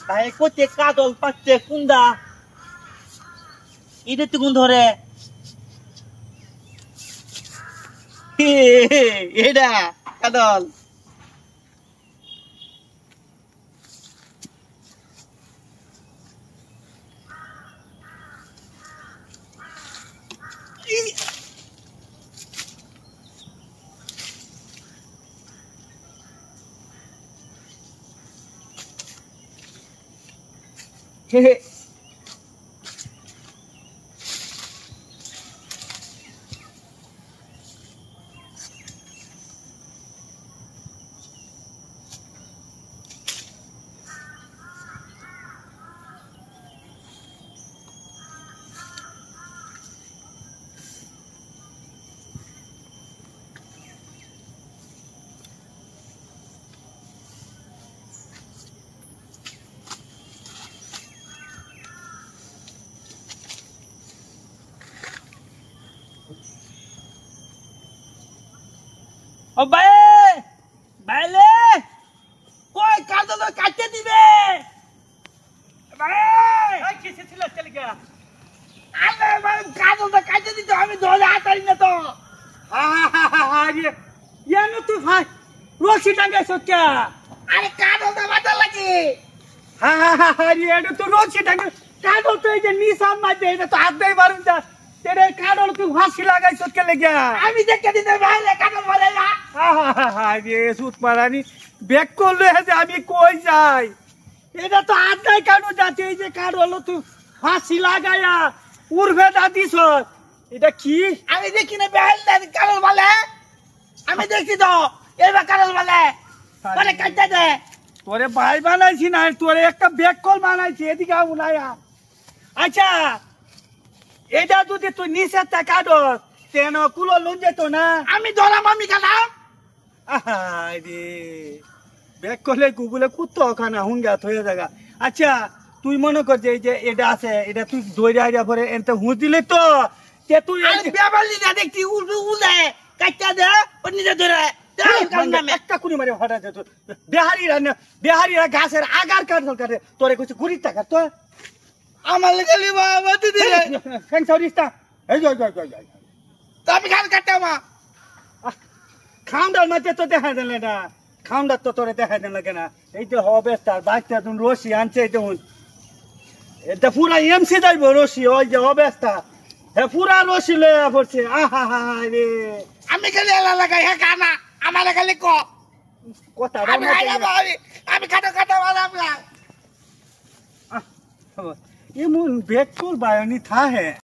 ভাই কোতে কাদল পাচ্ছে কুন্দা এটা তো কোন ধরে এটা কাদল ও ভাই ভাইলে কই কাদল কাটতে দিবে ভাই এই কিসে ছিল চলে গিয়া আরে ভাই কাদল কাটতে দিতে আমি ধরে আতাই না তো আরে ইয়ানো তুই ভাই রশি টাঙ্গাইছ কে আরে কাদল বাজা লাগি আরে এটা তো রশি টাঙ্গাই কাদল তো এই যে নিশান মাঝে এটা তো হাত দেই মারুন যা তেরে কাদল তুই ফাঁসি লাগাইছ কে লেগে আমি দেখে দিতে ভাই কাদল মারে না আরে সুত মারানি ব্যাক করলে যে আমি কই যাই এটা তো হাত দেই কানো যাতে এই যে কাদল তুই ফাঁসি লাগায়া উড়বে দাদিছ এটা কি আমি দেখি না বেল কাদল বলে আমি দেখছি তো এবার কাদল বলে মানে কাটতে দে তোরে ভাই বানাইছি না তোরে একটা ব্যাক কল বানাইছি এদিকে আউ না আচ্ছা এটা যদি তুই নিচে কাটস তেন কুলো লুন যেত না আমি ধরাম আমি কাটাম আরে ব্যাক করলে গুগলে কুত্তো খানা হুঙ্গা হয়ে জায়গা আচ্ছা তুই মনে কর যে এই যে এটা আছে এটা তুই দইরা আইরা পরে এনতে হুঁচ দিলে তো তে তুই বেবালি না দেখতি উলে কাটটা দে ও নিজে ধরে একটা কুনি মারে হঠাৎ বেহারিরা গাছের আগার কাটল কাটে তোরে কিছু গুড়ির টাকা তো আমার লেগে বাবা দিদি ফেংসাউরিস্তা এই জয় জয় জয় জয় তুমি খান কাটটা মা খাউন্ডার মাঝে তো দেখা দিলে না খাউন্ডার তো তোরে দেখা দিলে কেনা এই যে হবে তার বাচ্চা তুমি রশি আনছে এই দেখুন এটা পুরা এমসি যাইব রশি ওই যে হবে হ্যাঁ পুরা রশি লয়ে পড়ছে আহা হা রে আমি খালি এলা লাগাই হ্যাঁ কানা আমার খালি কথা আমি কাটা কাটা বানাম না এমন ব্যাক কল বায়নি থা হ্যাঁ